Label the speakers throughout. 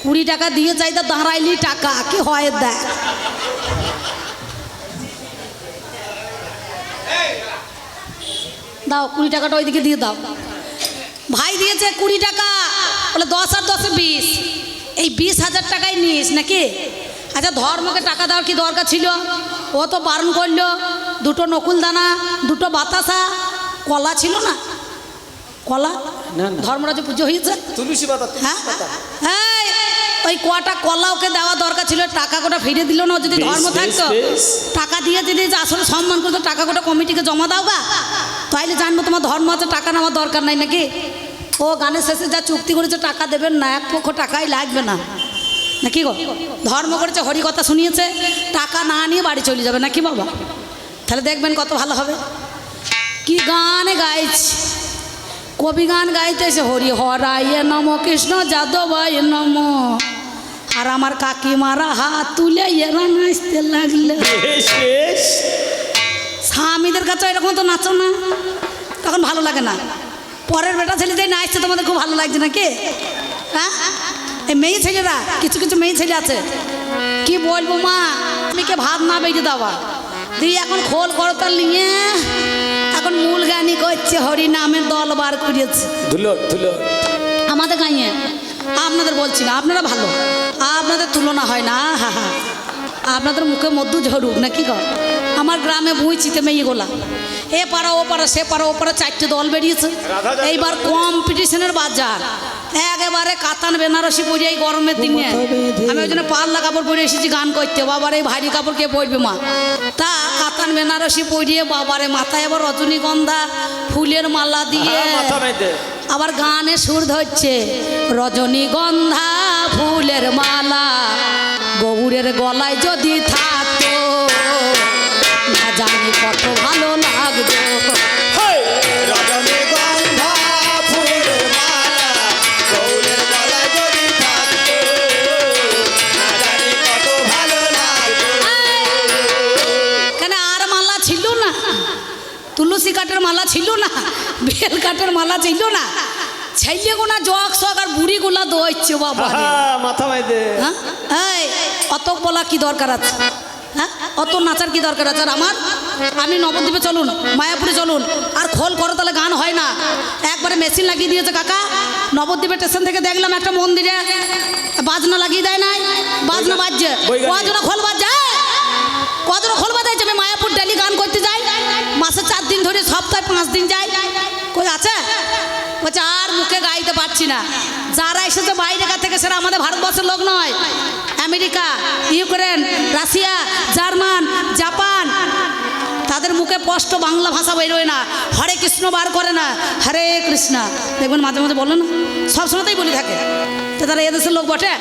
Speaker 1: 20 টাকা দিয়ে যাই তা দাঁড়াইলি টাকা কি হয় দেখ। দাও 20 টাকাটা ওইদিকে দিয়ে দাও। ভাই দিয়েছে 20 টাকা, বলে 10 আর 10 20, এই 20,000 টাকাই নিস নাকি? আচ্ছা ধর্মকে টাকা দেওয়ার কি দরকার ছিল? ও তো বারণ করলো, 2টো নকুল দানা, 2টো বাতাসা, কলা ছিল না? কলা ধর্মরাজে পুজো হয়েছে,
Speaker 2: তুলসী পাতা।
Speaker 1: হ্যাঁ ওই কটা কলা ওকে দেওয়া দরকার ছিল, টাকা কোটা ফিরে দিল না। যদি ধর্ম থাকতো টাকা দিয়ে যদি আসলে সম্মান করতো, টাকা কোটা কমিটিকে জমা দাও গা, তাইলে জানবো তোমার ধর্ম আছে, টাকা নেওয়ার দরকার নাই নাকি? ও গানের শেষে যা চুক্তি করেছে টাকা দেবেন না, 1 পক্ষ টাকাই লাগবে না নাকি গো? ধর্ম করেছে, হরি কথা শুনিয়েছে, টাকা না নিয়ে বাড়ি চলে যাবে নাকি বাবা? তাহলে দেখবেন কত ভালো হবে। কি গান গাইছি, কবি গান গাইতেছে, হরি হরায় নম কৃষ্ণ যাদবায় নম, আর আমার কাকিমারা হাত তুলে এরা নাচতে লাগলে। স্বামীদের কাছে এরকম তো নাচো না, তখন ভালো লাগে না। পরের বেটা ছেলে যে নাচছে তোমাদের খুব ভালো লাগছে নাকি? হ্যাঁ এই মেয়ে ছেলেরা, কিছু কিছু মেয়ে ছেলে আছে, কি বলবো মা, তুমি কে ভাত না বেজে দেওয়া দিয়ে এখন খোল করতাল নিয়ে এখন মূল গানই করছে, হরি নামের দল বার করিয়েছে আমাদের গাঁয়ে। আপনাদের বলছি না, আপনারা ভালো, আপনাদের তুলনা হয় না। হা হা, আপনাদের মুখে মধু ঝরুক নাকি গো? আমার গ্রামে বুঝছিতে মেয়েগুলা, এ পাড়া ও পাড়া, সে পাড়া ও পাড়া, 4টে দল বেরিয়েছে। এইবার কম্পিটিশনের বাজার, একেবারে কাতান বেনারসি পরে এই গরমের দিনে। আমি ওই জন্য পাল্লা কাপড় পরে এসেছি গান করতে। বাবার এই ভারী কাপড় কে পরবে মা? তা কাতান বেনারসি পরিয়ে বাবারে মাথায় আবার রজনীগন্ধা ফুলের মালা দিয়ে আবার গানে সুর ধরছে, রজনীগন্ধা ফুলের মালা গৌরের গলায় যদি থাকতো না জানি কত ভালো লাগতো। তুলসী কাঠের মালা ছিল না, বেল কাঠের মালা ছিল না, ছেলে গোনা জগ শখ আর বুড়ি গুলা দোয়াচ্ছে বাবা
Speaker 2: মাথা মাইদে।
Speaker 1: হ্যাঁ অত বলা কি দরকার আছে? হ্যাঁ অত নাচার কি দরকার আছে? আর আমি নবদ্বীপে চলুন, মায়াপুরে চলুন, আর খোল করো তাহলে গান হয় না। একবারে মেশিন লাগিয়ে দিয়েছে কাকা। নবদ্বীপের স্টেশন থেকে দেখলাম একটা মন্দিরে বাজনা লাগিয়ে দেয় নাই, বাজনা বাজছে, কজনা খোল বাজছে, কজনা খোল বাজাইছে। আমি মায়াপুর ডেলি গান করতে যাই, মাসে 4 দিন ধরে, সপ্তাহে 5 দিন যাই। কই আছে? বলছে আর মুখে গাইতে পারছি না। যারা এসেছে বাইরে থেকে সেটা আমাদের ভারতবর্ষের লোক নয়, America, Ukraine, Russia, German, Japan, তাদের মুখে স্পষ্ট বাংলা ভাষা বেরোয় না, হরে কৃষ্ণ বার করে না, হরে কৃষ্ণ দেখবেন মাঝে মাঝে বলে না, সবসময়তেই বলে থাকে। তো তারা এদেশের লোক বটে।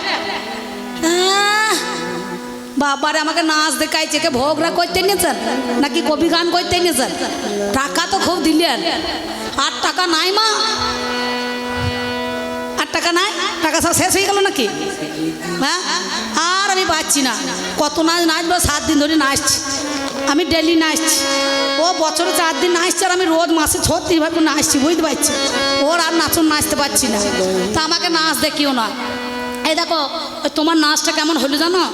Speaker 1: বাবারে আমাকে নাচ দেখাইছে, কে ভোগরা করতে নিয়েছেন নাকি কবি গান করতে নিয়েছেন? টাকা তো খুব দিলেন, 8 টাকা নাই মা, 8 টাকা নাই, টাকা সব শেষ হয়ে গেল নাকি? হ্যাঁ আর আমি পাচ্ছি না। কত নাচবো, 7 দিন ধরে নাচছি আমি, ডেলি নাচছি। ও বছরে 4 দিন নাচছে, আর আমি রোজ মাসে 36 বার করে নাচছি, বুঝতে পারছি। ওর আর নাচতে পারছি না, তা আমাকে নাচ দেখিও না। এই দেখো তোমার নাচটা কেমন হলো জানো?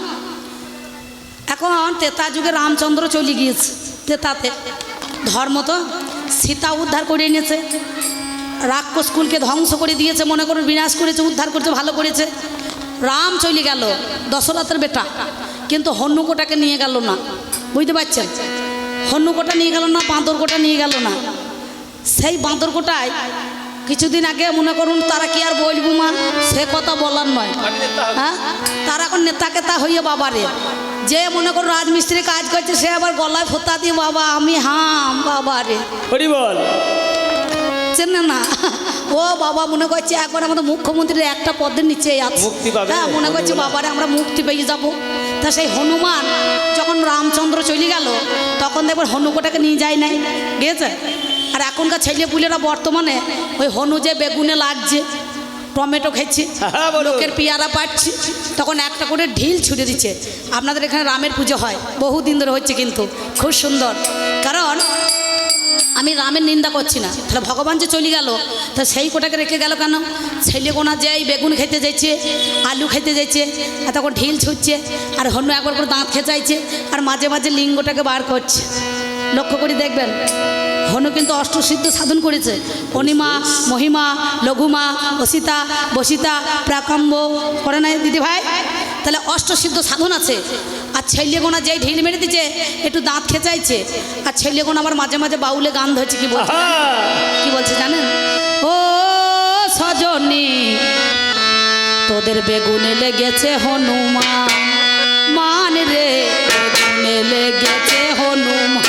Speaker 1: এখন তেতা যুগে রামচন্দ্র চলে গিয়েছে তেতাতে, ধর্ম তো সীতা উদ্ধার করে এনেছে, রাক্ষস কুলকে ধ্বংস করে দিয়েছে, মনে করুন বিনাশ করেছে, উদ্ধার করেছে, ভালো করেছে। রাম চলে গেল, দশরথের বেটা, কিন্তু হন্যুকোটাকে নিয়ে গেল না, বুঝতে পারছেন? হন্যুকোটা নিয়ে গেল না, বাঁদরকোটা নিয়ে গেল না। সেই বাঁদরকোটায় কিছুদিন আগে মনে করুন, তারা কি আর বলবো মা, সে কথা বলার নয়। হ্যাঁ তারা এখন নেতাকে তা হইয়ে বাবারে, যে মনে করুন রাজমিস্ত্রি কাজ করছে, সে আবার গলায় ফোঁতা দিয়ে বাবা আমি হাম বাবারে চেনে না। ও বাবা মনে করছে একবার আমাদের মুখ্যমন্ত্রীর একটা পদের নিচে আছে, হ্যাঁ মনে করছে বাবারে আমরা মুক্তি পেয়ে যাব। তা সেই হনুমান যখন রামচন্দ্র চলে গেল, তখন দেখবেন হনুকোটাকে নিয়ে যায় নাই, গিয়েছে। আর এখনকার ছেলে পুলেরা বর্তমানে ওই হনু যে বেগুনে লাগছে, টমেটো খেয়েছি, লোকের পেয়ারা পাচ্ছি, তখন একটা করে ঢিল ছুটে দিচ্ছে। আপনাদের এখানে রামের পুজো হয়, বহুদিন ধরে হচ্ছে, কিন্তু খুব সুন্দর। কারণ আমি রামের নিন্দা করছি না, তাহলে ভগবান যে চলে গেল তা সেই কোটাকে রেখে গেল কেন? ছেলে কোনা যেই বেগুন খেতে যাচ্ছে, আলু খেতে যাচ্ছে, আর তখন ঢিল ছুটছে, আর হন্য একবার করে দাঁত খেঁচাইছে, আর মাঝে মাঝে লিঙ্গটাকে বার করছে। লক্ষ্য করে দেখবেন, হনু কিন্তু অষ্টসিদ্ধ সাধন করেছে। অনিমা, মহিমা, লঘুমা, অসিতা, বসিতা, প্রাকম্ব করে নাই দিদি ভাই? তাহলে অষ্টসিদ্ধ সাধন আছে। আর ছেলে গোনা যেই ঢিল মেরে দিচ্ছে, একটু দাঁত খেঁচাইছে, আর ছেলে গোনা আমার মাঝে মাঝে বাউলে গান ধরছে। কি বলছে কি বলছে জানেন? ও সজনী তোদের বেগুনে লেগেছে হনুমান, মান রে বেগুনে লেগেছে হনুমান।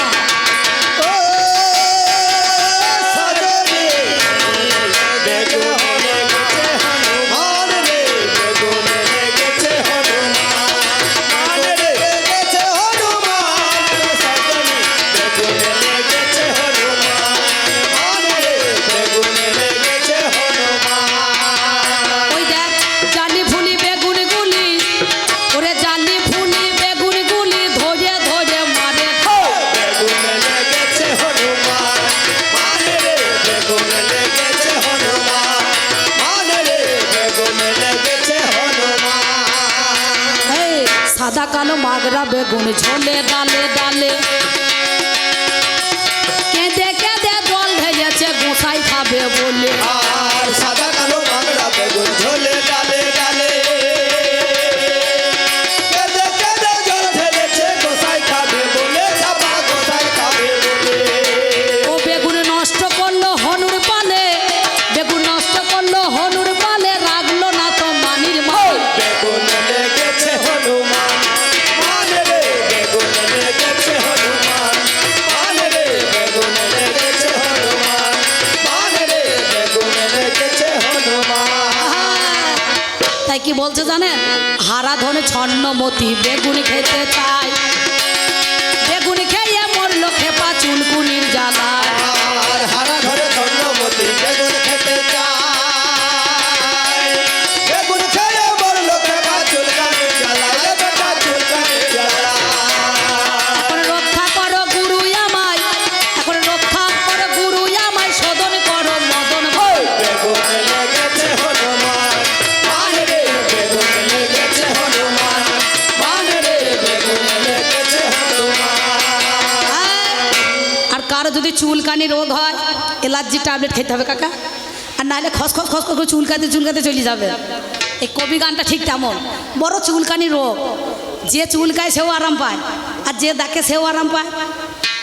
Speaker 1: সাদা কালো মাগরা বেগুন ঝোলে ডালে ডালে, কেঁদে কেঁদে জল ঢেলেছে গোসাই খাবে বলে।
Speaker 2: আর সাদা কালো মাগরা বেগুন ঝোলে ডালে ডালে, কেঁদে কেঁদে জল ঢেলেছে গোসাই খাবে বলে, চাপা গোসাই খাবে বলে।
Speaker 1: ও বেগুন নষ্ট করলো হনুর পালে, বেগুন নষ্ট করলো হনুর পালে, রাখলো না তো মানির মাল।
Speaker 2: বেগুন লেগেছে হনুমান, মানে রে বেগুন লেগেছে হনুমান, মানে রে বেগুন লেগেছে হনুমান, মানে রে বেগুন লেগেছে হনুমান।
Speaker 1: তাই কি বলছে জানেন? হারা ধনে ছন্নমতি বেগুন খেতে চায়, বেগুন খেয়ে মরলো খেপা চুলকুনির জ্বালায়।
Speaker 2: আর হারা ধরে ছন্নমতি বেগুন খেতে চায়, বেগুন খেয়ে মরলো খেপা চুলকানির জ্বালায়, বেটা চুলকানির জ্বালায়।
Speaker 1: এখন রক্ষা করো গুরু আমায়, এখন রক্ষা করো গুরু আমায়, শোধন করো মদন ভাই।
Speaker 2: বেগুন লেগেছে হনুমান, মানে রে বেগুন লেগেছে হনুমান, মানে রে বেগুন লেগেছে হনুমান।
Speaker 1: আর কারো যদি চুলকানি রোগ হয়, এলার্জি ট্যাবলেট খেতে হবে কাকা, আর নাহলে খসখস খসখস করে চুলকাতে চুলকাতে চলে যাবে। এই কবি গানটা ঠিক তেমন, বড় চুলকানি রোগ, যে চুলকায় সেও আরাম পায়, আর যে দেখে সেও আরাম পায়।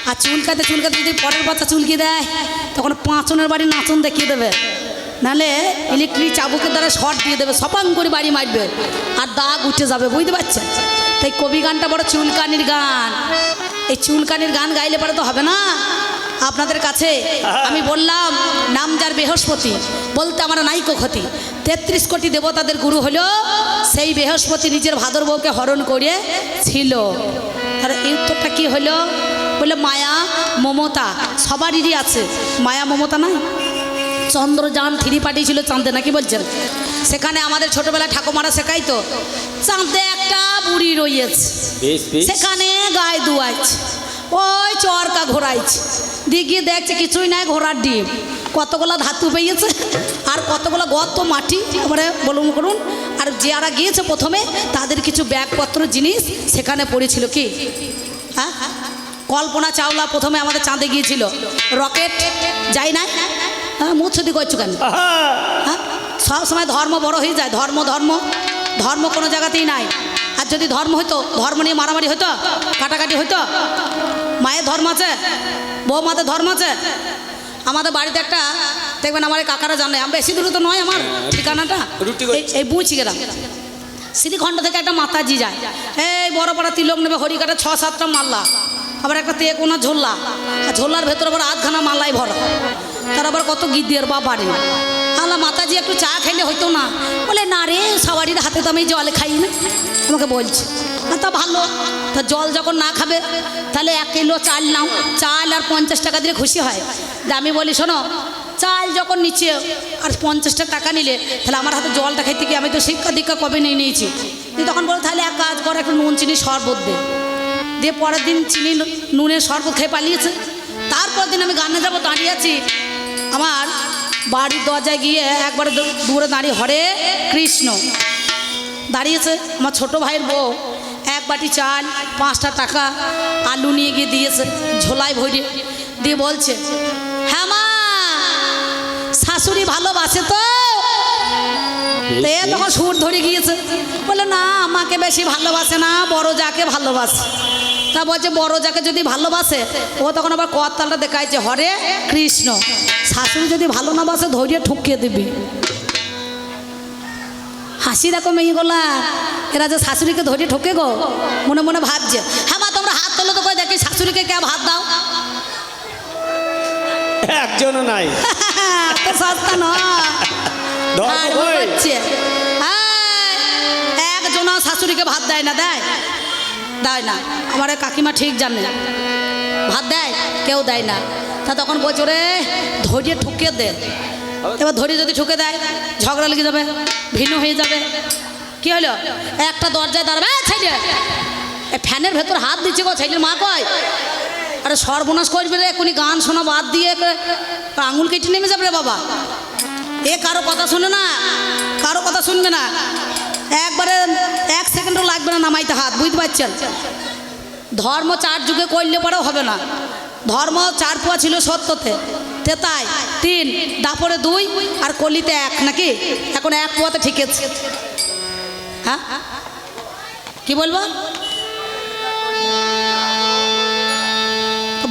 Speaker 1: আর চুলকাতে চুলকাতে যদি পরের বাচ্চা চুলকি দেয়, তখন পাঁচনের বাড়ি নাচন দেখিয়ে দেবে, নাহলে ইলেকট্রিক চাবুকের দ্বারা শর্ট দিয়ে দেবে, সপাং করে বাড়ি মারবে, আর দাগ উঠে যাবে, বুঝতে পারছেন? তাই কবি গানটা বড় চুলকানির গান। এই চুলকানির গান গাইলে পরে তো হবে না। আপনাদের কাছে আমি বললাম, নাম যার বৃহস্পতি, বলতে আমার নাইকো ক্ষতি। 33 কোটি দেবতাদের গুরু হলো সেই বৃহস্পতি, নিজের ভাদর বউকে হরণ করে ছিল। তার এই উত্তরটা কি হলো? বলে মায়া মমতা সবারই আছে, মায়া মমতা নাই। চন্দ্রযান 3 পাঠিয়েছিল চাঁদে, নাকি বলছেন? সেখানে আমাদের ছোটবেলায় ঠাকুমারা শেখাইতো, চাঁদে একটা বুড়ি রয়েছে, সেখানে গায়ে দুয়াইছে, ওই চরকা ঘোরাইছে, দিকে দেখছে কিছুই নাই, ঘোড়ার ডিম, কতগুলো ধাতু পেয়েছে, আর কতগুলো গর্ত মাটি, এবারে বলুন করুন। আর যারা গিয়েছে প্রথমে, তাদের কিছু ব্যাগপত্র জিনিস সেখানে পড়েছিল। কি হ্যাঁ, কল্পনা চাওলা প্রথমে আমাদের চাঁদে গিয়েছিল, রকেট যাই নাই। হ্যাঁ, মুছুদি করছো কেন? হ্যাঁ, সব সময় ধর্ম বড় হয়ে যায়, ধর্ম ধর্ম ধর্ম কোনো জায়গাতেই নাই। আর যদি ধর্ম হইতো, ধর্ম নিয়ে মারামারি হইতো, কাটাকাটি হইতো। মায়ের ধর্ম আছে, বৌমাদের ধর্ম আছে। আমাদের বাড়িতে একটা দেখবেন, আমার এই কাকারা জানে, আমি বেশি দূরে তো নয় আমার ঠিকানাটা, এই বুঝি গেলাম। শ্রীখণ্ড থেকে একটা মাতাজি যায়, এই বড় বড় তিলক নেবে, হরিকাটা 6-7টা মাল্লা, আবার একটা তে কোনো ঝোল্লা, আর ঝোল্লার ভেতরে আবার আধখানা মাল্লাই ভরা, তার আবার কত গিদ্দের বা বাড়ি। আল্লাহ মাতাজি একটু চা খাইলে হইতো না? বলে না রে, সবারই হাতে তো আমি জল খাই না, আমাকে বলছে। তা ভালো, তা জল যখন না খাবে তাহলে 1 কিলো চাল নাও, চাল আর 50 টাকা দিলে খুশি হয়। আমি বলি শোনো, চাল যখন নিচ্ছে আর 50 টাকা নিলে, তাহলে আমার হাতে জলটা খাইতে কি? আমি তো শিক্ষা দীক্ষা কবে নিয়েছি। তখন বলো তাহলে এক কাজ করে, একটু নুন চিনি শরবত দে। দিয়ে পরের দিন চিনি নুনের শরবত খেয়ে পালিয়েছে। তারপর দিন আমি গানে যাবো দাঁড়িয়ে আছি, আমার বাড়ির দরজায় গিয়ে একবারে দূরে দাঁড়িয়ে হরে কৃষ্ণ দাঁড়িয়েছে। আমার ছোট ভাইয়ের বউ এক বাটি চাল 5টা টাকা আলু নিয়ে গিয়ে দিয়েছে ঝোলায় ভরে দিয়ে বলছে, হ্যাঁ মা শাশুড়ি ভালোবাসে তো? তে তখন সুর ধরে গিয়েছে, বলে না আমাকে বেশি ভালোবাসে না, বড় যাকে ভালোবাসে। তা বলছে বড় যাকে যদি ভালোবাসে, ও তখন আবার কর্তালটা দেখাইছে হরে কৃষ্ণ, শাশুড়ি যদি ভালো না বাসে ধৈর্য ঠুকিয়ে দিবি। হাসি রকম এইগুলা, এরা যে শাশুড়িকে ধৈর্য ঠকে গো, মনে মনে ভাবছে। হ্যাঁ মা তোমরা হাত তোলো তো করে দেখি শাশুড়িকে কে ভাত দাও।
Speaker 2: একজনও নাই।
Speaker 1: তো সস্তা নয়। আর হচ্ছে একজনও শাশুড়িকে ভাত দেয় না, দেয় দেয় না। আমার এই কাকিমা ঠিক জানে, ভাত দেয় কেউ দেয় না। তা তখন বলছো রে ধৈর্য ঠুকে দে। এবার ধৈর্য যদি ঠুকে দেয় ঝগড়া লেগে যাবে, ভিন্ন হয়ে যাবে। কি হলো, একটা দরজায় দাঁড়াবে ছেলে, এই ফ্যানের ভেতর হাত দিচ্ছে গো, ছেলের মা কয় আরে সর্বনাশ করবে রে, এখনই গান শোনা বাদ দিয়ে আঙুল কেটে নেমে যাবে রে বাবা। এ কারো কথা শুনে না, কারো কথা শুনবে না, একবারে 1 সেকেন্ডও লাগবে না নামাইতে হাত, বুঝতে পারছেন? ধর্ম 4 যুগে করলে পরেও হবে না। ধর্ম 4 পোয়া ছিল সত্যতে, তেতায় 3, দাপরে 2 আর কলিতে 1 নাকি? এখন 1 পোয়াতে ঠিক আছে। হ্যাঁ কি বলবো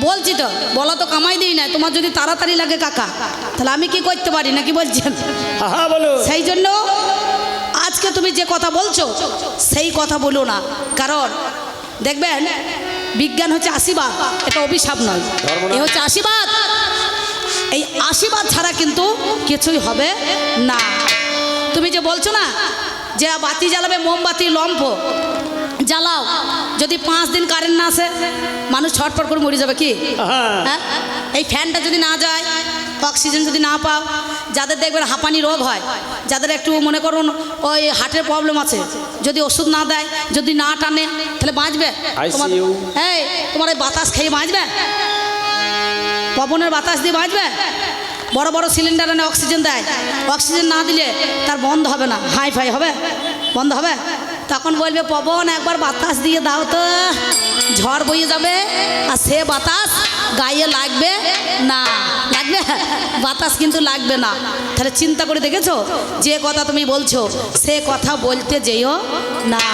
Speaker 1: বলছি তো, বলা তো কামাই দিই না। তোমার যদি তাড়াতাড়ি লাগে কাকা, তাহলে আমি কি করতে পারি নাকি বলছেন?
Speaker 2: হ্যাঁ বলো।
Speaker 1: সেই জন্য আজকে তুমি যে কথা বলছো সেই কথা বলো না, কারণ দেখবেন বিজ্ঞান হচ্ছে আশীর্বাদ, এটা অভিশাপ নয়, এ হচ্ছে আশীর্বাদ। এই আশীর্বাদ ছাড়া কিন্তু কিছুই হবে না। তুমি যে বলছো না যে বাতি জ্বালাবে, মোমবাতি লম্ফ জ্বালাও, যদি 5 দিন কারেন্ট না আসে মানুষ ছটফট করে মরে যাবে কি? হ্যাঁ, এই ফ্যানটা যদি না যায়, অক্সিজেন যদি না পাও, যাদের দেখবেন হাঁপানি রোগ হয়, যাদের একটু মনে করুন ওই হার্টের প্রবলেম আছে, যদি ওষুধ না দেয়, যদি না টানে, তাহলে বাঁচবে? এই তোমার এই বাতাস খেয়ে বাঁচবে? পবনের বাতাস দিয়ে বাঁচবে? বড় বড় সিলিন্ডার এনে অক্সিজেন দেয়, অক্সিজেন না দিলে তার বন্ধ হবে না, হাই ফাই হবে, বন্ধ হবে। তখন বলবে পবন একবার বাতাস দিয়ে দাও তো, ঝড় বইয়ে যাবে, আর সে বাতাস গায়ে লাগবে না, লাগবে বাতাস কিন্তু লাগবে না। তাহলে চিন্তা করে দেখেছো, যে কথা তুমি বলছো সে কথা বলতে যেও না।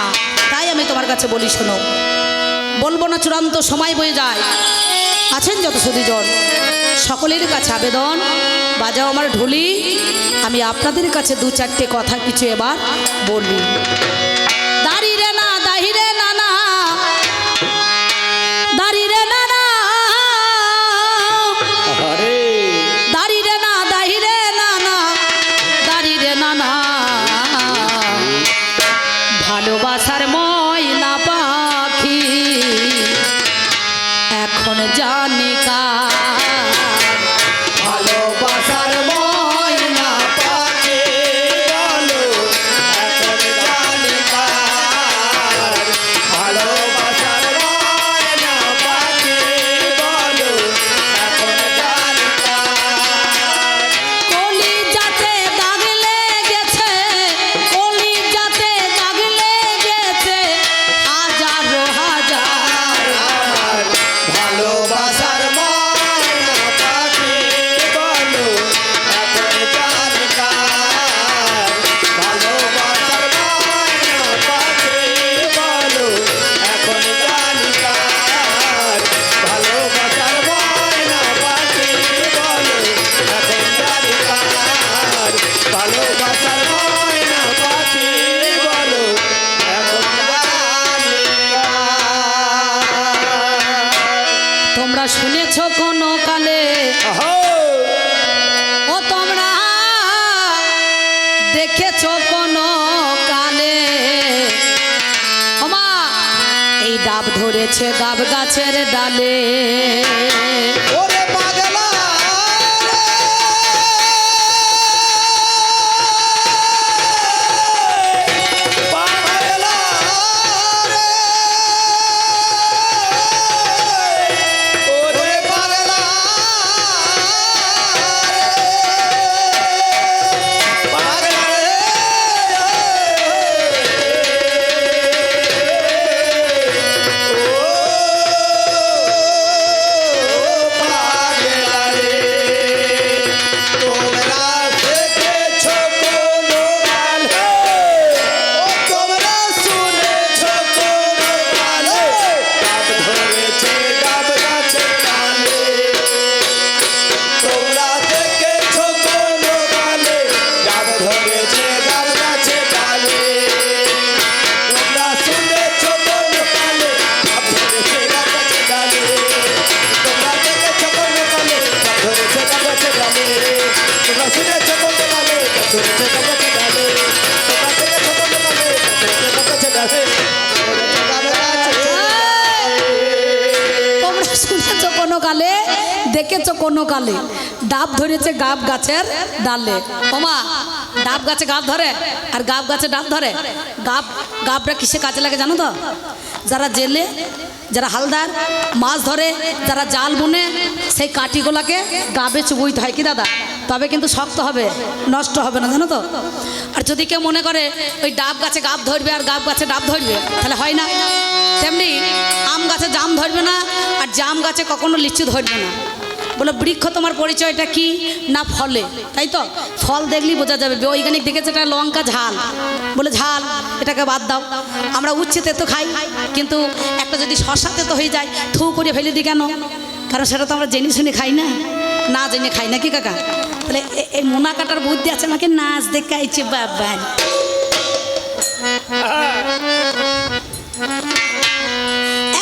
Speaker 1: তাই আমি তোমার কাছে বলি শোনো, বলবো না চূড়ান্ত সময় বয়ে যায়। আছেন যত সুধীজন, সকলের কাছে আবেদন, বাজাও আমার ঢুলি, আমি আপনাদের কাছে 2-4টে কথা কিছু এবার বলি। দাঁড়ি রে না দাহি রে না না, দাঁড়ি রে না না, দাঁড়ি রে না দাহি রে না না, দাঁড়ি রে না না, ভালোবাসার ময়না পাখি এখন জানি কার,
Speaker 2: ভালোবাসার ময়না পাখি বলো এখন জানি কার, ভালোবাসার ময়না পাখি বলো এখন জানি কার।
Speaker 1: কলি যাতে দাগ লেগেছে, কলি যাতে দাগ লেগেছে, হাজারো হাজার
Speaker 2: আমার ভালোবাসার ময়না পাখি বলো এখন জানি কার, ভালোবাসার ময়না পাখি বলো এখন জানি কার, ভালোবাসার ময়না পাখি বলো এখন জানি কার, ভালোবাসার ময়না পাখি বলো এখন জানি কার।
Speaker 1: তোমরা শুনেছ কোনো কালে, ও তোমরা দেখেছ কোনো কালে, ওমা এই ডাব ধরেছে ডাব গাছের ডালে,
Speaker 2: ওরে পাগলা রে, পাগলা রে, ওরে পাগলা তোমরা শুনেছো কোন কালে ধরেছে গাব গাছে ডালে তোমরা দেখেছো কোন কালে ধরেছে গাব গাছে ডালে
Speaker 1: তোমরা শুনেছো কোনো কালে, দেখেছো কোনো কালে, ডাব ধরেছে গাব গাছের ডালে। ওমা, ডাব গাছে গাব ধরে আর গাব গাছে ডাব ধরে। গাবটা কিসে কাজে লাগে জানো তো? যারা জেলে, যারা হালদার মাছ ধরে, যারা জাল বুনে, সেই কাঠিগুলাকে গাবে চুবইতে হয় কি দাদা? তবে কিন্তু শক্ত হবে, নষ্ট হবে না, জানো তো? আর যদি কেউ মনে করে ওই ডাব গাছে গাব ধরবে আর গাব গাছে ডাব ধরবে, তাহলে হয় না। তেমনি আম গাছে জাম ধরবে না আর জাম গাছে কখনো লিচু ধরবে না। বলে বৃক্ষ তোমার পরিচয়টা কি না ফলে, তাই তো? ফল দেখলেই বোঝা যাবে। বৈজ্ঞানিক দেখেছে এটা লঙ্কা ঝাল, বলে ঝাল, এটাকে বাদ দাও। আমরা উচ্ছে তেতো খাই, কিন্তু একটা যদি শশা তেতো হয়ে যায় থু করে ফেলে দিই কেন? কারণ সেটা তো আমরা জেনে শুনে খাই না, না জেনে খাই না কি কাকা? তাহলে এই মোনা কাটার বুদ্ধি আছে, আমাকে নাচ দেখাইছে বাবা।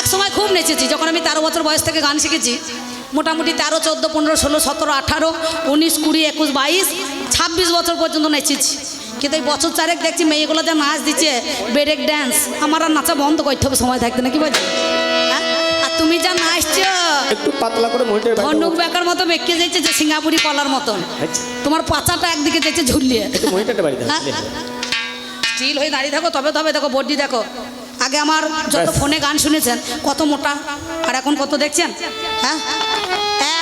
Speaker 1: এক সময় খুব নেচেছি, যখন আমি 13 বছর বয়স থেকে গান শিখেছি। মোটামুটি 13, 14, 15, 16, 17, 18, 19, 20, 21, 22, 26 বছর পর্যন্ত নেচেছি। কিন্তু এই বছর 4 দেখছি মেয়েগুলো যা নাচ দিচ্ছে, ব্রেক ড্যান্স, আমার আর নাচা বন্ধ করতে হবে সময় থাকতে না, কি বলছি? হ্যাঁ, আর তুমি যা নাচছো
Speaker 2: একটু পাতলা করে মইটা
Speaker 1: ধনুক বেকার মতো বেঁকে যাচ্ছে, যে সিঙ্গাপুরি কলার মতন। তোমার পাচাটা একদিকে যাচ্ছে ঝুলিয়ে।
Speaker 2: একটু মইটাটা বাড়ি দাও।
Speaker 1: স্টিল হয়ে দাঁড়িয়ে থাকো, তবে তবে দেখো বডি দেখো। আগে আমার যত ফোনে গান শুনেছেন কত মোটা, আর এখন কত দেখছেন? হ্যাঁ,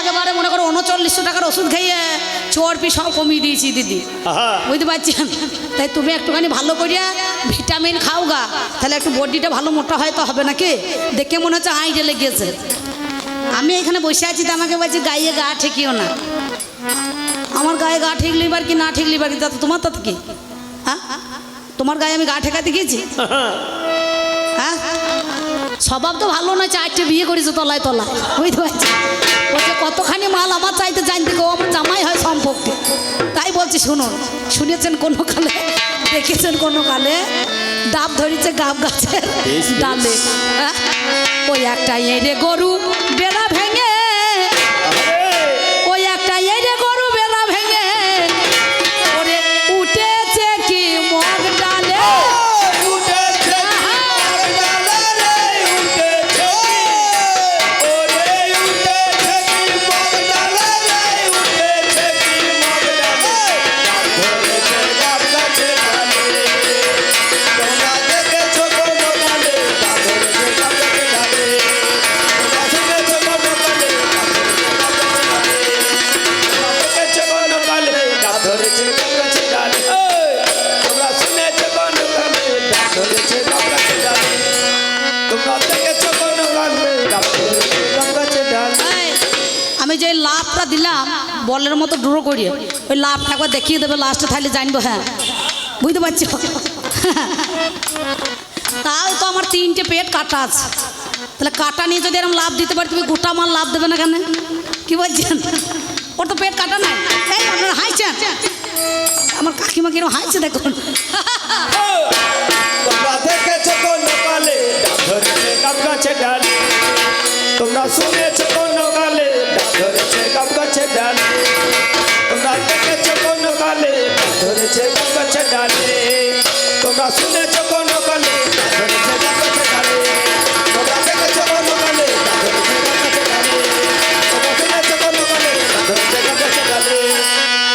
Speaker 1: একবারে মনে করো 3900 টাকার ওষুধ খাইয়ে চর্বি সব কমিয়ে দিয়েছি দিদি, বুঝতে পারছেন? তাই তুমি একটুখানি ভালো করিয়া ভিটামিন খাও গা, তাহলে একটু বডিটা ভালো মোটা হয় তো হবে নাকি? দেখে মনে হচ্ছে আইডে লেগেছে। আমি এখানে বসে আছি তো আমাকে বলছি গায়ে গা ঠেকিও না। আমার গায়ে গা ঠেকলি বার কি না ঠেকলি বার কি, তা তো তোমার তাতে কি? হ্যাঁ, তোমার গায়ে আমি গা ঠেকাতে গিয়েছি? হ্যাঁ, স্বভাব তো ভালো নয়, 4টে বিয়ে করেছে তলায় তলায়, বুঝতে পারছি? বলছে কতখানি মাল আমার চাইতে জানতে গো, আমার জামাই হয় সম্পর্কে। তাই বলছি শুনুন, শুনেছেন কোনো কালে, দেখেছেন কোনো কালে ডাব ধরেছে গাব গাছের ডালে? হ্যাঁ, ওই একটা এড়ে গরু বেড়া ভেঙে, ওই একটা এড়ে গরু বেড়া ভেঙে ওরে উঠেছে কি মগ ডালে। আমি যে লাভটা দিলাম বলের মতো ড্রো করিয়ে, ওই লাভটা একবার দেখিয়ে দেবে লাস্টে, তাহলে জানবো। হ্যাঁ, বুঝতে পারছি? তাও তো আমার 3টে পেট কাটা আছে, তাহলে কাটা নিয়ে যদি এরকম লাভ দিতে পারি, তুমি গোটা মাল লাভ দেবে না কেন? কি বলছেন? ওর তো পেট কাটা নাই। এই আপনারা হাসছেন, আমার কাকিমা কিরকম হাসছে দেখুন।
Speaker 2: তোমরা দেখেছো কোন কালে ডাব ধরেছে গাব গাছে ডালে তোমরা শুনেছো কোন কালে ডাব ধরেছে গাব গাছে ডালে তোমরা দেখেছো কোন কালে ডাব ধরেছে গাব গাছে ডালে তোমরা শুনেছো কোন কালে ডাব ধরেছে গাব গাছে ডালে তোমরা দেখেছো কোন কালে ডাব ধরেছে গাব গাছে ডালে তোমরা শুনেছো কোন কালে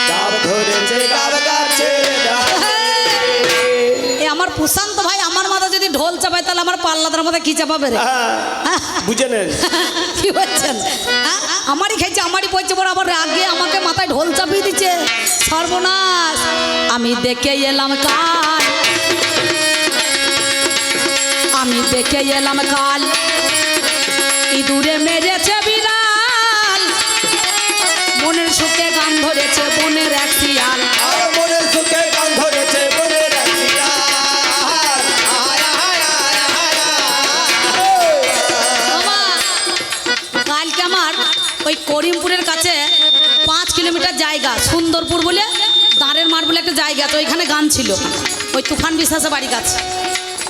Speaker 2: ডাব ধরেছে গাব গাছে ডালে।
Speaker 1: এ আমার প্রশান্ত ভাই, আমার মাথা যদি ঢোল চাপায় তাহলে আমার পাল্লাদার মাথা কি চাপাবে রে?
Speaker 2: বুঝে নেন
Speaker 1: কি বলছেন? আমারই খেয়েছে, আমারই পড়ছে, বড় আবার আগে আমাকে মাথায় ঢোল চাপিয়ে দিচ্ছে, সর্বনাশ। আমি দেখে এলাম কাল, আমি দেখে এলাম কাল, ইঁদুরে মেরেছে বিড়াল, মনের সুখে গান ধরেছে বনের এক শিয়াল।
Speaker 2: মনের সুখে গান ধরেছে বনের এক শিয়াল।
Speaker 1: কালকে আমার ওই করিমপুরের কাছে 5 কিলোমিটার জায়গা, সুন্দরপুর বলে দাঁড়ের মাঠ বলে একটা জায়গা, তো ওইখানে গান ছিল, ওই তুফান বিশ্বাসের বাড়ির কাছে।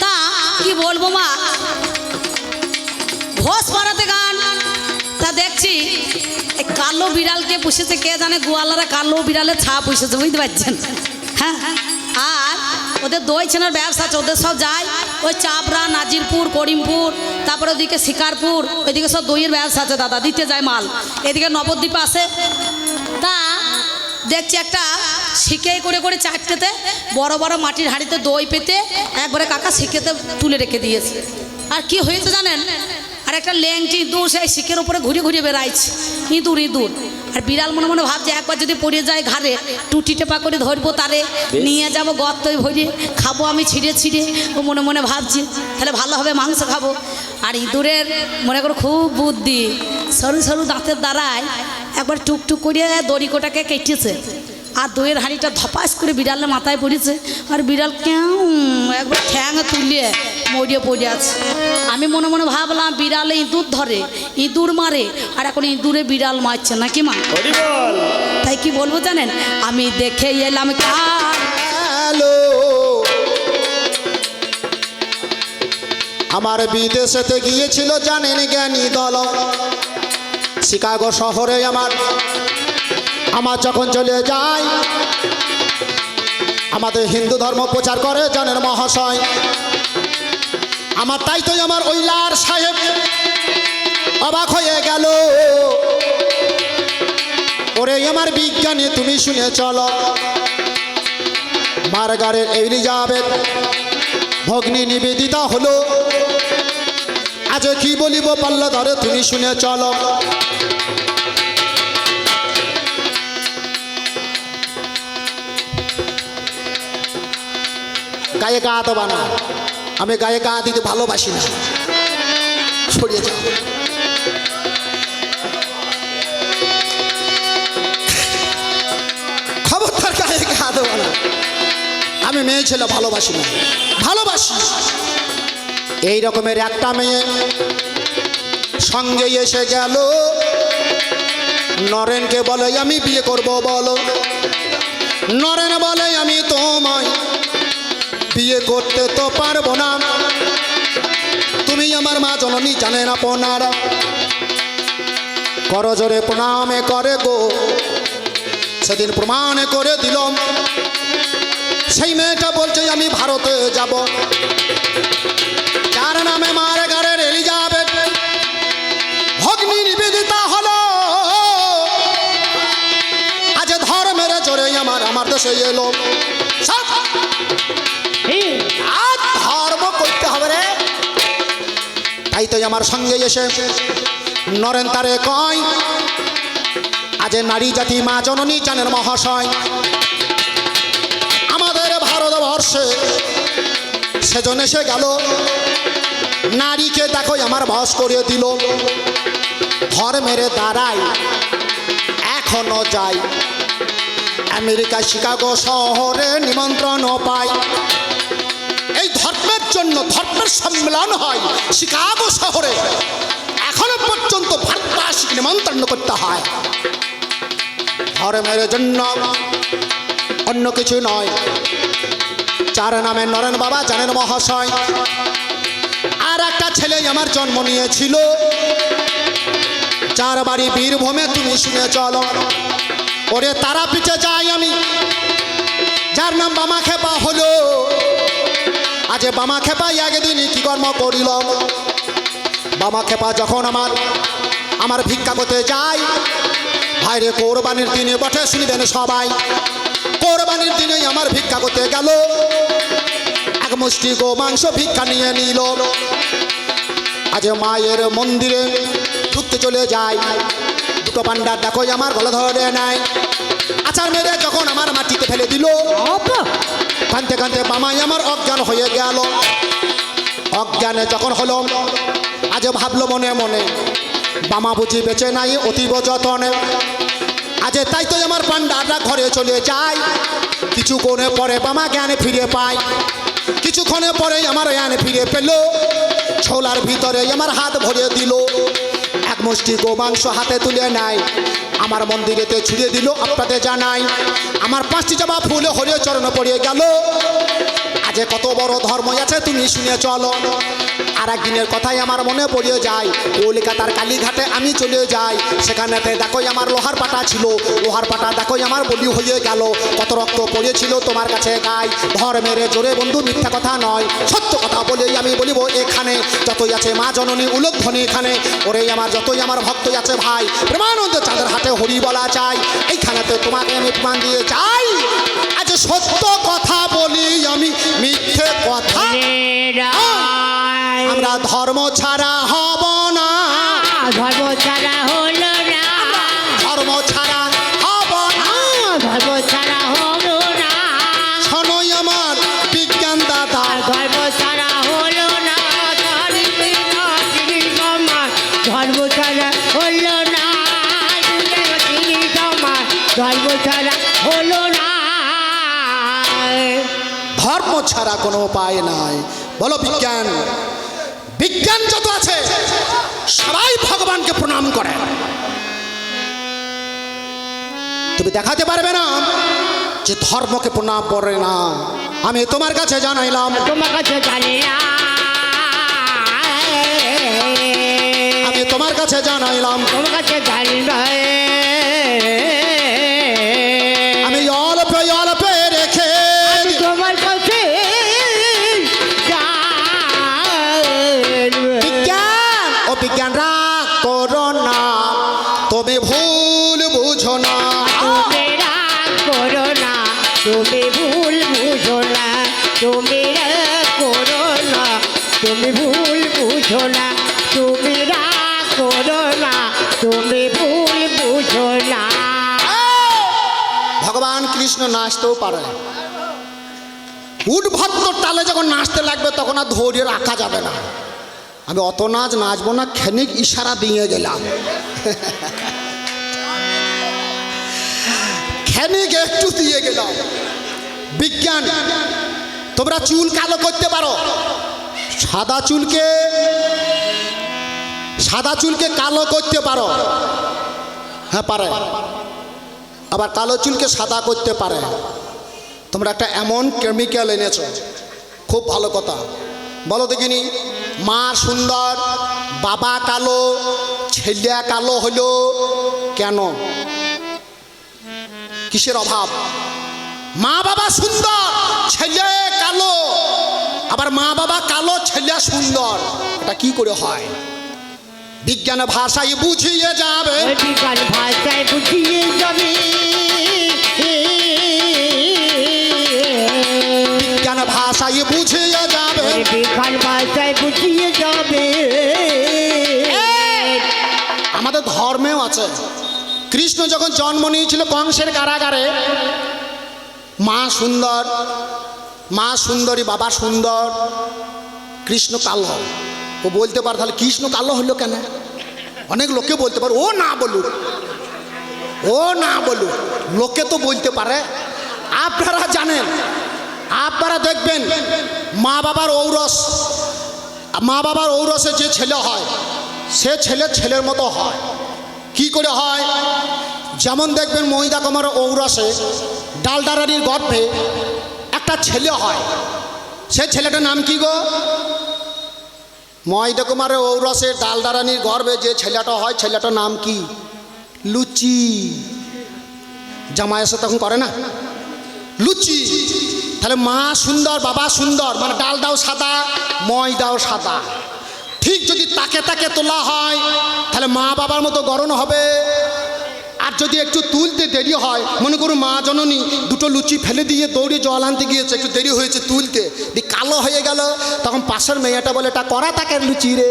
Speaker 1: তা কি বলবো মা, ঘোষ পাড়াতে গান। তা দেখছি কালো বিড়ালকে পুষেছে কে জানে, গোয়ালারা কালো বিড়ালের ছাপ পুষেছে, বুঝতে পারছেন? হ্যাঁ, আর ওদের দই ছানার ব্যবসা আছে, ওদের সব যায় ওই চাপড়া, নাজিরপুর, করিমপুর, তারপরে ওদিকে শিকারপুর, ওইদিকে সব দইয়ের ব্যবসা আছে দাদা, দিতে যায় মাল। এদিকে নবদ্বীপ আসে। তা দেখছি একটা শিকে করে করে চারটেতে বড় বড় মাটির হাঁড়িতে দই পেতে একবারে কাকা শিকেতে তুলে রেখে দিয়েছে। আর কি হয়েছে জানেন, আর একটা ল্যাংটি ইঁদুর সেই শিকের উপরে ঘুরে ঘুরে বেড়াইছে, ইঁদুর ইঁদুর। আর বিড়াল মনে মনে ভাবছে একবার যদি পড়ে যায় ঘাড়ে, টুটি টেপা করে ধরবো, তারে নিয়ে যাব গর্তয় ভরে খাবো আমি ছিঁড়ে ছিঁড়ে। ও মনে মনে ভাবছে তাহলে ভালো হবে, মাংস খাবো। আর ইঁদুরের মনে করো খুব বুদ্ধি, সরু সরু দাঁতের দ্বারায় একবার টুকটুক করে দড়িকোটাকে কেটেছে, আর দইয়ের হাঁড়িটা ধপাস করে বিড়ালের মাথায় পড়েছে। আর বিড়াল কেউ একবার ঠ্যাং তুলিয়ে মরিয়ে পড়ে আছে। আমি মনে মনে ভাবলাম বিড়ালে ইঁদুর ধরে, ইঁদুর মারে, আর এখন ইঁদুরে বিড়াল মারছে নাকি মা? তাই কি বলবো জানেন, আমি দেখে এলাম
Speaker 3: হ্যালো, আমার বিদেশেতে গিয়েছিল জানেন জ্ঞানী দল, শিকাগো শহরে আমার যখন চলে যায়, আমাদের হিন্দু ধর্ম প্রচার করে জানেন মহাশয় আমার। তাই তো আমার ওইলার সাহেব অবাক হয়ে গেল, ওরে আমার বিজ্ঞানী তুমি শুনে চলো, মার্গারেট এলিজাবেথ ভগ্নী নিবেদিতা হলো, আজ কি বলিব পাল্লা ধরে তুমি শুনে চলো। গায়ে গা দেবা না, আমি গায়ে গা দিতে ভালোবাসি না, সরিয়ে যাও। খবরদার গায়ে গা দেবা না, আমি মেয়ে ছেলে ভালোবাসি না, ভালোবাসি। এই রকমের একটা মেয়ে সঙ্গে এসে গেল, নরেনকে বলে আমি বিয়ে করব বলো। নরেন বলে আমি তোমায় বিয়ে করতে তো পারবো না, তুমি আমার মা জননী জানেন আপনারা, করজোরে প্রণামে করে গো। সেদিন প্রমাণ করে দিলাম, সেই মেয়েটা বলছে আমি ভারতে যাব, যার নামে মার্গারেট এলিজাবেথ ভগ্নী নিবেদিতা হলো, আজ ধর্মের জোরে আমার দেশে এলো। আজ ধর্ম করতে হবে রে, তাই তো আমার সঙ্গে এসে নরেন তারে কয়, আজ নারী জাতি মা জননী জানেন মহাশয় আমাদের ভারতবর্ষে সেজন এসে গেল, নারীকে দেখো আমার বস করে দিল, ধর্মের দ্বারাই এখনো যাই আমেরিকা শিকাগো শহরে নিমন্ত্রণ পাই। এই ধর্মের জন্য ধর্মের সম্মেলন হয় শিকাগো শহরে, এখনো পর্যন্ত ভারতবাসীকে নিমন্ত্রণ করতে হয়, ধর্মের জন্য, অন্য কিছু নয়। যার নামে নরেন বাবা জানেন মহাশয়, আর একটা ছেলে আমার জন্ম নিয়েছিল, যার বাড়ি বীরভূমে তুমি শুনে চলো। ওরে তারা পিছে যাই আমি, যার নাম বামা খেপা হলো, আজ বামা খেপা একদিন কি কর্ম করিল। বামা খেপা যখন আমার ভিক্ষা করতে যায়, ভাইরে কোরবানির দিনে বটে শুনবেন সবাই, কোরবানির দিনে আমার ভিক্ষা করতে গেল, এক মুষ্টি গো মাংস ভিক্ষা নিয়ে নিল। আজ মায়ের মন্দিরে ঢুকতে চলে যায়, দুটো পান্ডা দেখো আমার গলা ধরে নাই, আচার মেরে যখন আমার মাটিতে ফেলে দিল, কাঁদতে কাঁদতে বামাই আমার অজ্ঞান হয়ে গেল। অজ্ঞানে যখন হলো, আজ ভাবলো মনে মনে বামা বুঝি বেঁচে নাই অতীব যতনে। আজ তাই তো আমার পান্ডারা ঘরে চলে যায়, কিছুক্ষণে পরে বামা জ্ঞানে ফিরে পায়, কিছুক্ষণে পরে আমার জ্ঞানে ফিরে পেল, ছোলার ভিতরে আমার হাত ভরে দিল, এক মুষ্টি গো মাংস হাতে তুলে নেয়, আমার মন্দিরেতে ছুঁড়ে দিল। আপনাদের জানাই আমার 5টি জবা ফুল হরিয় চরণ পড়ে গেল, আজে কত বড় ধর্ম আছে তুমি শুনে চলো। আর একদিনের কথাই আমার মনে পড়ে যায়, কলকাতার কালীঘাটে আমি চলে যাই, সেখানেতে দেখোই আমার লোহার পাটা ছিল, লোহার পাটা দেখোই আমার বলি হয়ে গেল, কত রক্ত পড়েছিল তোমার কাছে গাই। ধর্মের জোরে বন্ধু মিথ্যা কথা নয়, সত্য কথা বলেই আমি বলিব। এখানে যতই আছে মা জননী উলুধ্বনি, এখানে ওরে আমার যতই আমার ভক্ত আছে ভাই, প্রেমানন্দ চাঁদের হাটে হরি বলা চাই। এইখানেতে তোমাকে আমি প্রমাণ দিয়ে যাই, আজ সত্য কথা বলি আমি মিথ্যে কথা। আমরা ধর্ম ছাড়া হব না,
Speaker 4: ধর্ম ছাড়া হলো না,
Speaker 3: ধর্ম ছাড়া হব না,
Speaker 4: ধর্ম ছাড়া হলো না,
Speaker 3: শোনোই আমার বিজ্ঞান দাদা।
Speaker 4: ধর্ম ছাড়া হলো না, ধর্ম ছাড়া হলো না, ধর্ম ছাড়া হলো না।
Speaker 3: ধর্ম ছাড়া কোনো উপায় নাই। বলো বিজ্ঞান, বিজ্ঞান যত আছে সবাই ভগবানকে প্রণাম করে। তুমি দেখাতে পারবে না যে ধর্মকে প্রণাম করে না। আমি তোমার কাছে জানাইলাম,
Speaker 4: তোমার কাছে জানি না,
Speaker 3: আমি তোমার কাছে জানাইলাম,
Speaker 4: তোমার কাছে জানি না,
Speaker 3: আমি অল্পে অল্পে রেখে
Speaker 4: তোমার কাছে
Speaker 3: বিজ্ঞান ও বিজ্ঞান রাগ করো না, তুমি ভুল বুঝো না।
Speaker 4: তুমি রাগ করো না, তুমি ভুল বুঝো না, তুমি রাগ করো না, তুমি ভুল বুঝো না, তুমি রাগ করো না, তুমি ভুল বুঝো না।
Speaker 3: ভগবান কৃষ্ণ নাচতেও পারে, উদ্ভত্ত তালে যখন নাচতে লাগবে তখন আর ধৈর্য রাখা যাবে না। আমি অত নাচ নাচবো না, ক্ষণিক ইশারা দিয়ে গেলাম, ক্ষণিক একটু দিয়ে গেলাম। বিজ্ঞান, তোমরা চুল কালো করতে পারো, সাদা চুলকে কালো করতে পারো, হ্যাঁ পারে, আবার কালো চুলকে সাদা করতে পারে। তোমরা একটা এমন কেমিক্যাল এনেছো, খুব ভালো কথা। বলো দেখিনি, মা সুন্দর বাবা কালো, ছেলে কালো হলো কেন? কিসের অভাব? মা বাবা সুন্দর, ছেলে কালো, আবার মা বাবা কালো, ছেলে সুন্দর, এটা কি করে হয়? বিজ্ঞান ভাষায় বুঝিয়ে যাবে,
Speaker 4: বিজ্ঞান ভাষায় বুঝিয়ে যাবে,
Speaker 3: বিজ্ঞান ভাষায় বুঝিয়ে যাবে,
Speaker 4: বিজ্ঞান ভাষায় বুঝিয়ে যাবে।
Speaker 3: আমাদের ধর্মেও আছে। কৃষ্ণ যখন জন্ম নিয়েছিল কংসের কারাগারে, মা সুন্দর, মা সুন্দরী, বাবা সুন্দর, কৃষ্ণ কালো। ও বলতে পারে তাহলে কৃষ্ণ কালো হলো কেন? অনেক লোকে বলতে পারে, ও না বলুক, ও না বলুক, লোকে তো বলতে পারে। আপনারা জানেন, আপনারা দেখবেন মা বাবার ঔরস, মা বাবার ঔরসে যে ছেলে হয় সে ছেলের মতো হয়। কি করে হয়? যেমন দেখবেন মহিদা কুমার ঔরসে ডালডা রানীর গর্ভে একটা ছেলে হয়, সে ছেলেটার নাম কি গো? মহিদা কুমারের ঔরসে ডালডা রানীর গর্ভে যে ছেলেটা হয়, ছেলেটার নাম কি? লুচি। জামাই এসে তখন করে না লুচি। তাহলে মা সুন্দর বাবা সুন্দর, মানে ডালটাও সাদা ময়দাও সাদা। ঠিক যদি তাকে তাকে তোলা হয় তাহলে মা বাবার মতো গরম হবে। আর যদি একটু তুলতে দেরি হয়, মনে করুন মা জননী দুটো লুচি ফেলে দিয়ে দৌড়ে জল আনতে গিয়েছে, একটু দেরি হয়েছে তুলতে, দিয়ে কালো হয়ে গেল, তখন পাশের মেয়েটা বলে এটা করা তাকে লুচি রে।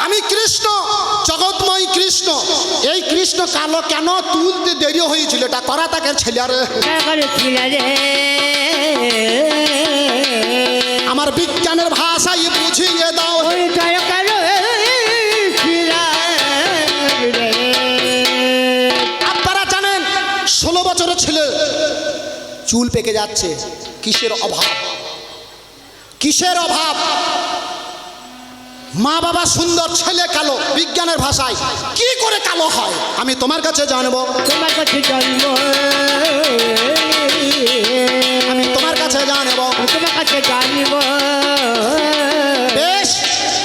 Speaker 3: আমি কৃষ্ণ, জগৎময় কৃষ্ণ, এই কৃষ্ণ কালো কেন? তুলতে দেরি হয়েছিল, এটা করা তাকে ছেলে রে। আমার বিজ্ঞানের ভাষায় বুঝিয়ে দাও। আপনারা জানেন 16 বছরের ছেলে চুল পেকে যাচ্ছে, কিসের অভাব? কিসের অভাব? মা বাবা সুন্দর, ছেলে কালো, বিজ্ঞানের ভাষায় কি করে কালো হয় আমি তোমার কাছে জানবো।
Speaker 4: তোমার কাছে জানবো,
Speaker 3: আমি তোমার কাছে জানবো।
Speaker 4: তোমার কাছে জানবো।
Speaker 3: বেশ,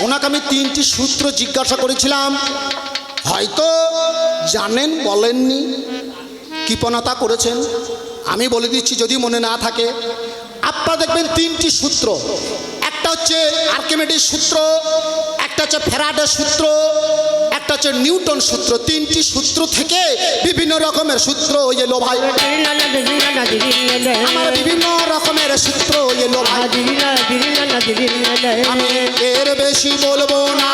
Speaker 3: ওনাকে আমি 3টি সূত্র জিজ্ঞাসা করেছিলাম, হয়তো জানেন, বলেননি, কৃপণতা করেছেন। আমি বলে দিচ্ছি যদি মনে না থাকে। আপনারা দেখবেন 3টি সূত্র, একটা হচ্ছে আর্কিমিডিস সূত্র, একটা হচ্ছে ফ্যারাডের সূত্র, একটা হচ্ছে নিউটন সূত্র। 3টি সূত্র থেকে বিভিন্ন রকমের সূত্র এলো ভাই, আমার বিভিন্ন রকমের সূত্র এলো ভাই। আমি এর বেশি বলবো না।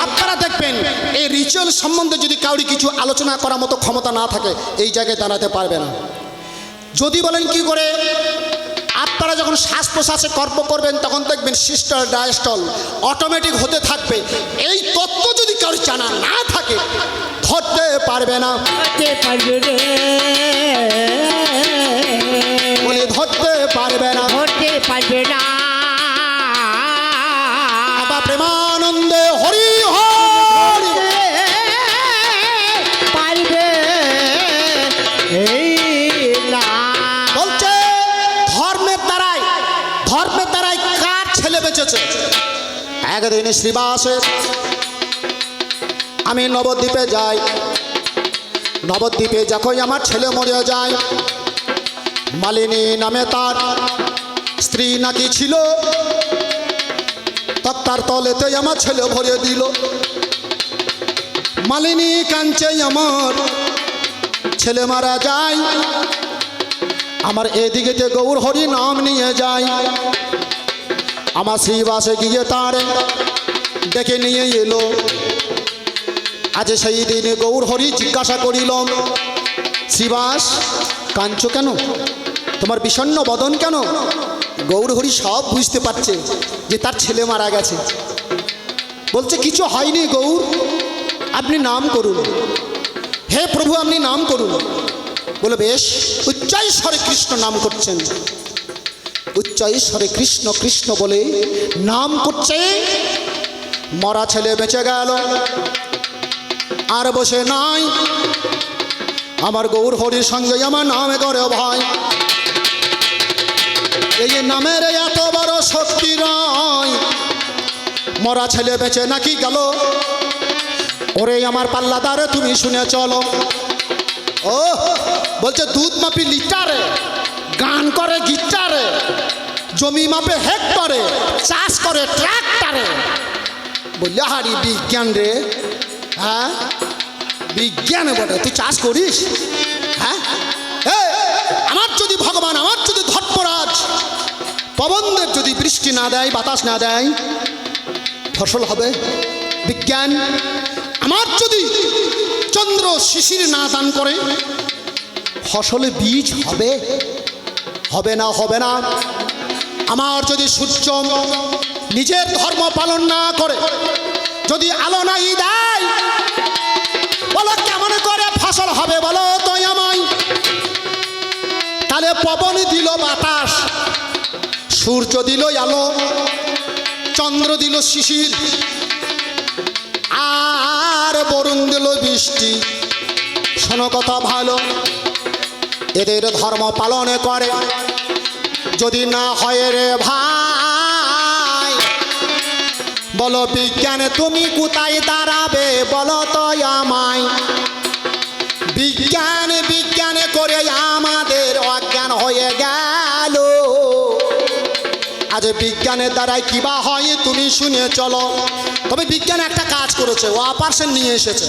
Speaker 3: আপনারা দেখবেন এই রিচুয়াল সম্বন্ধে যদি কাউরি কিছু আলোচনা করার মতো ক্ষমতা না থাকে এই জায়গায় দাঁড়াতে পারবে না। যদি বলেন কি করে, আপনারা যখন শ্বাস প্রশ্বাসে কর্ম করবেন তখন দেখবেন সিস্টল ডায়াস্টল অটোমেটিক হতে থাকবে। এই তত্ত্ব যদি কারো জানা না থাকে ধরতে পারবে না, বলে ধরতে পারবে না, বাবা প্রেমানন্দে হরি হরি বলছে। ধর্মের দ্বারাই কার ছেলে বেঁচেছে। একদিন শ্রীবাসে আমি নবদ্বীপে যাই। নবদ্বীপে যখন আমার ছেলে মরে যায়, মালিনী নামে তার স্ত্রী নাকি ছিল, তার তলেতে আমার ছেলে ভরে দিল। মালিনী কাঞ্চে আমার ছেলে মারা যায়, আমার এদিকেতে গৌর হরি নাম নিয়ে যায়। আমার শ্রীবাসে গিয়ে তার ডেকে নিয়ে এলো। আজ সেই দিন গৌর হরি জিজ্ঞাসা করিল, শ্রীবাস কাঁদছো কেন, তোমার বিষণ্ণ বদন কেন? গৌর হরি সব বুঝতে পারছে যে তার ছেলে মারা গেছে। বলছে কিছু হয়নি গৌর, আপনি নাম করুন, হে প্রভু আপনি নাম করুন। বলে বেশ, উচ্চৈস্বরে কৃষ্ণ নাম করছেন। উচ্চৈস্বরে কৃষ্ণ কৃষ্ণ বলে নাম করছে। মরা ছেলে বেঁচে গেল, আর বসে নাই। আমার গৌর হরির সঙ্গে আমার নামে করে ভয়। এই নামের এত বড় শক্তি নয়। মরা ছেলে বেঁচে নাকি গেল, ওরে আমার পাল্লাদারে তুমি শুনে চলো। ও বলছে দুধ মাপি লিটারে, গান করে গিটারে, জমি মাপে হেক্টরে, চাষ করে ট্রাক্টরে। বললে হারি বিজ্ঞান রে, হ্যাঁ বিজ্ঞান বটে, তুই চাষ করিস? হ্যাঁ, আমার যদি ভগবান, আমার যদি ধর্মরাজ পবনদেব যদি বৃষ্টি না দেয়, বাতাস না দেয়, ফসল হবে? বিজ্ঞান আমার যদি চন্দ্র শিশির না দান করে, ফসলে বীজ হবে? হবে না, হবে না। আমার যদি সূর্য নিজের ধর্ম পালন না করে, যদি আলো নাই দেয়, বলো কেমন করে ফসল হবে বলো তো আমায়? তাহলে পবন দিল বাতাস, সূর্য দিল আলো, চন্দ্র দিল শিশির, আর বরুণ দিল বৃষ্টি। শোনো কথা ভালো, এদের ধর্ম পালন করে যদি না হয় রে ভাই, বলো বিজ্ঞানে তুমি কোথায় দাঁড়াবে বলো তো আমায়? বিজ্ঞান বিজ্ঞানে করে আমাদের অজ্ঞান হয়ে গেল। আজ বিজ্ঞানের দ্বারাই কিবা হয় তুমি শুনে চলো। তবে বিজ্ঞান একটা কাজ করেছে, ও অপারেশন নিয়ে এসেছে,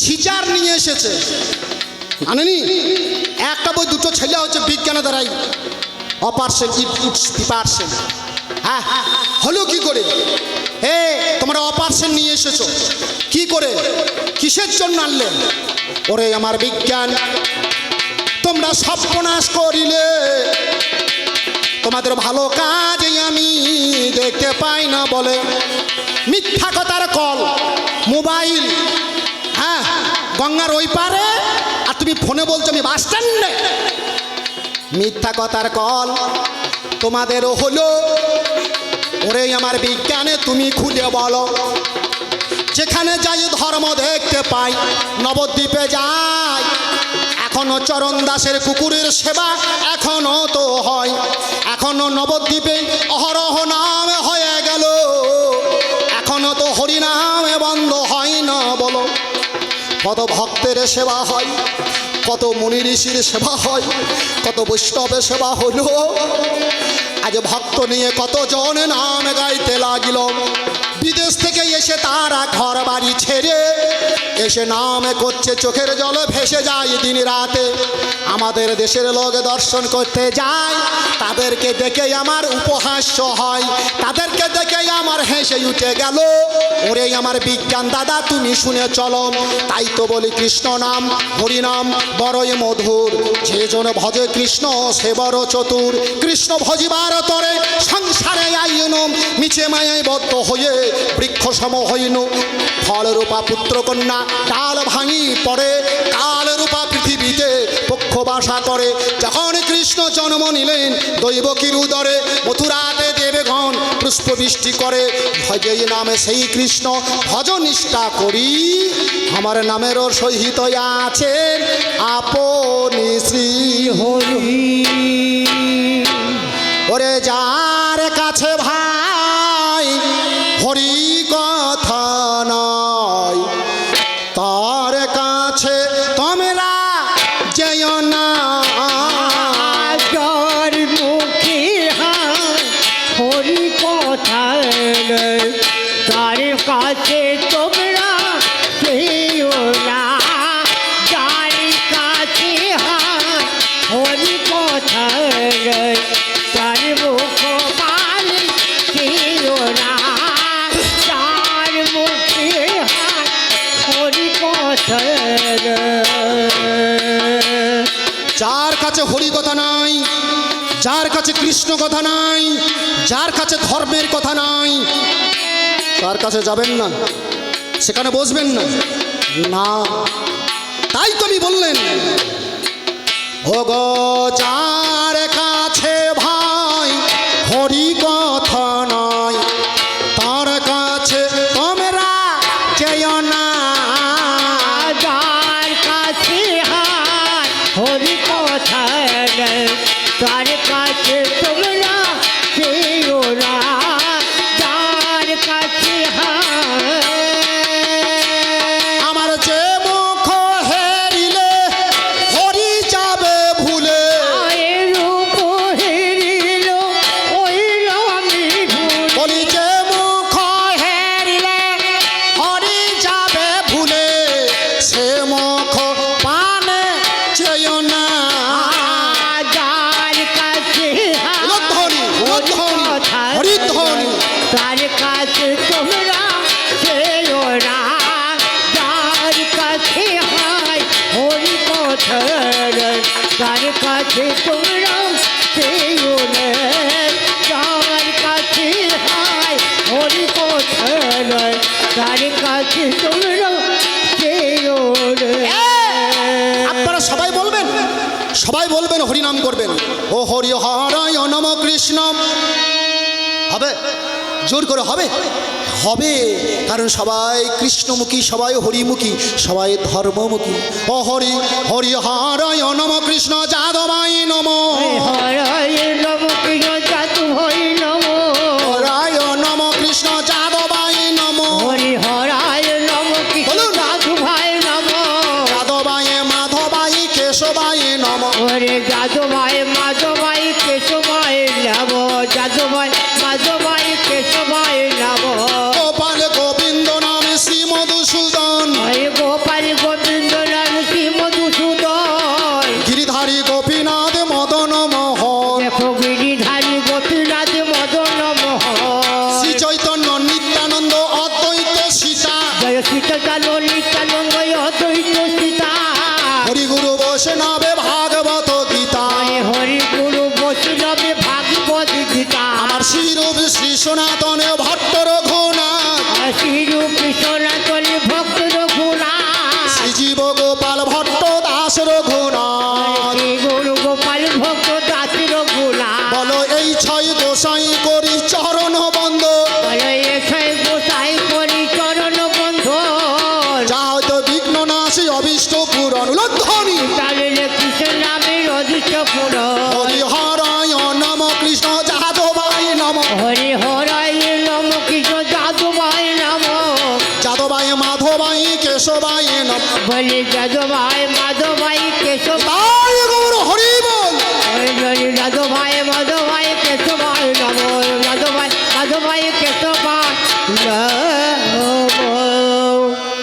Speaker 3: সিজার নিয়ে এসেছে। আনেনি একটা বই দুটো ছেলে হচ্ছে বিজ্ঞানের দ্বারাই অপারেশন, ডিপারেশন। হ্যাঁ, হলো কি করে? তোমরা অপারেশন নিয়ে এসেছো কি করে, কিসের জন্য আনলে? ওরে আমার বিজ্ঞান, তোমরা সর্বনাশ করিলে, তোমাদের ভালো কাজ আমি দেখতে পাই না বলে মিথ্যা কথার কল, মোবাইল, হ্যাঁ গঙ্গার ওই পারে, আর তুমি ফোনে বলছো আমি বাস স্ট্যান্ডে। মিথ্যা কথার কল তোমাদেরও হলো। ওরে আমার বিজ্ঞানে তুমি খুলে বলো, যেখানে যাই ধর্ম দেখতে পাই, নবদ্বীপে যাই এখনো চরণ দাসের কুকুরের সেবা এখনো তো হয়, এখনো নবদ্বীপে অহরহ নাম হয়ে গেল, এখনো তো হরিনামে বন্ধ হয় না বলো। কত ভক্তের সেবা হয়, কত মুনি ঋষির সেবা হয়, কত বৈষ্ণবের সেবা হলো। আজ ভক্ত নিয়ে কতজন নাম গাইতে লাগিল। বিদেশ থেকে এসে তারা ঘর বাড়ি ছেড়ে এসে নাম করছে, চোখের জলে ভেসে যায় দিন রাতে। আমাদের দেশের লোক দর্শন করতে যায়, তাদেরকে দেখে আমার উপহাস্য হয়, তাদেরকে দেখে আমার হেসে উঠে গেল। ওরে আমার বিজ্ঞান দাদা তুমি শুনে চলো, তাই তো বলি কৃষ্ণ নাম হরিনাম বড়ই মধুর, যে জন ভজে কৃষ্ণ সে বড় চতুর। কৃষ্ণ ভজিবার তরে সংসারে আইন, মিছে মায়ায় বদ্ধ হয়ে বৃক্ষ সম হইন। ফল রূপা পুত্র কন্যা ডাল ভাঙি পড়ে, কাল রূপা পৃথিবীতে পক্ষ বাসা করে। যখন কৃষ্ণ জন্ম নিলেন দৈবকীর উদরে, মথুরাতে দেবগণ পুষ্প বৃষ্টি করে। ভজে নামে সেই কৃষ্ণ ভজ নিষ্ঠা করি, আমার নামেরও সহিত আছেন আপনি শ্রী হরি। ওরে যার কাছে ভাই হরি কথা নয়, তার কাছে তোমরা যেও না।
Speaker 4: যার মুখে হরি কথা নেই, তার কাছে তোমরা যেও না। যার কাছে হরি কথা নেই, তার মুখ পাল যেও না। যার মুখে হরি কথা নেই।
Speaker 3: যার কাছে হরি কথা নাই, যার কাছে কৃষ্ণ কথা নাই, যার কাছে ধর্মের কথা নাই, তার কাছে যাবেন না, সেখানে বসবেন না। না, তাই তো বললেন ও গো যার কাছে ভাই হরি কথা নাই, তার কাছে তোমরা যেও না।
Speaker 4: যার কাছে হরি কথা নেই, তার কাছে তোমরা যেও না। যার কাছে
Speaker 3: আমার যে মুখ হেরিলে হরি যাবে ভুলে,
Speaker 4: রূপ হেরিল ওই রমি ভুল।
Speaker 3: বলি যে মুখ হেরিলে হরি যাবে ভুলে, সে মুখ পানে চেয়েও না।
Speaker 4: যার কাছে
Speaker 3: উলধ্বনি, উলধ্বনি, হরিধ্বনি।
Speaker 4: তার কাছে তোমরা যেও না। যার কাছে হরি কথা নেই, তার কাছে তোমরা যেও না। যার কাছে হরি কথা নেই, তার কাছে তোমরা যেও না।
Speaker 3: আপনারা সবাই বলবেন, সবাই বলবেন হরিনাম করবেন। ও হরি হরায় নম কৃষ্ণ। হবে জোর করে হবে, হবে, কারণ সবাই কৃষ্ণমুখী, সবাই হরিমুখী, সবাই ধর্মমুখী। ও হরি হরি হরায় নম কৃষ্ণ যাদবাই নম,
Speaker 4: হরায় নম কৃষ্ণ যাদু হই নম।
Speaker 3: হরায় নম কৃষ্ণ যাদবাই নম,
Speaker 4: হরি হরায় নম কৃষ্ণ
Speaker 3: বলুন।
Speaker 4: যাদু ভাই নম।
Speaker 3: যাদবাই মাধবাই কেশবাই নম,
Speaker 4: ওরে যাদু ভাই মাধবাই কেশবাই নম। যাদু ভাই মাধবাই কেশবাই নম।
Speaker 3: গোপাল গোবিন্দ নাম শ্রী মধুসূদন,
Speaker 4: হরে গোপাল গোবিন্দ নাম শ্রী মধুসূদন।
Speaker 3: গিরিধারী গোপীনাথ মদন মোহন,
Speaker 4: দেখো গিরিধারী গোপীনাথ মদন মোহন।
Speaker 3: শ্রী চৈতন্য নিত্যানন্দ অদ্বৈত সীতা,
Speaker 4: জয় সীতাকালো নিত্যানন্দ অদ্বৈত সীতা।
Speaker 3: হরিগুরু বৈষ্ণবে ভাগবত গীতা,
Speaker 4: হরি গুরু বৈষ্ণবে ভাগবত গীতা।
Speaker 3: আমার শ্রীরূপ শ্রী সনাতনে ভট্ট রঘুনাথ,
Speaker 4: শ্রীরূপ সনাতনী ভক্ত রঘুনাথ।
Speaker 3: শ্রী জীব গোপাল ভট্ট দাস রঘুনাথ,
Speaker 4: শ্রী গুরু গোপাল ভক্ত
Speaker 3: অভিষ্ট পূরণ ধ্বনি
Speaker 4: তাহলে কৃষ্ণ নামের অধিষ্ঠ পুরো
Speaker 3: হরি হরায় নম কৃষ্ণ যাদবায় নম
Speaker 4: হরি হরাই নম কৃষ্ণ যাদবাই নম
Speaker 3: যাদবায় মাধবায় কেশবায় নম
Speaker 4: বলি যাদবাই মাধবাই কেশব
Speaker 3: তাই গৌর হরি বল
Speaker 4: হরি যাদবাই মাধবাই কেশবাই নম যাদবাই মাধবাই কেশবাই নম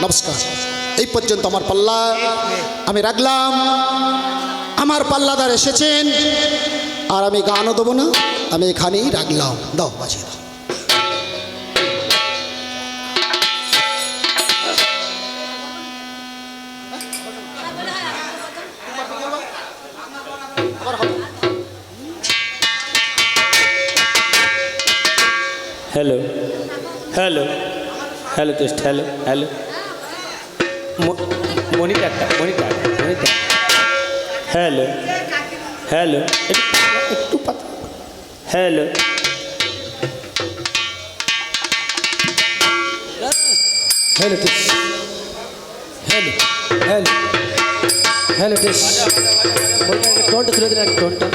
Speaker 3: নমস্কার এই পর্যন্ত আমার পাল্লা আমি রাখলাম আমার পাল্লাদার এসেছেন আর আমি গানও দেবো না আমি এখানেই রাখলাম দাও বাজিয়ে দাও
Speaker 2: hello hello hello test hello hello monitor hello hello একটু পাতা hello hello test hello hello hello test টোনটা তুলে দিন টোনটা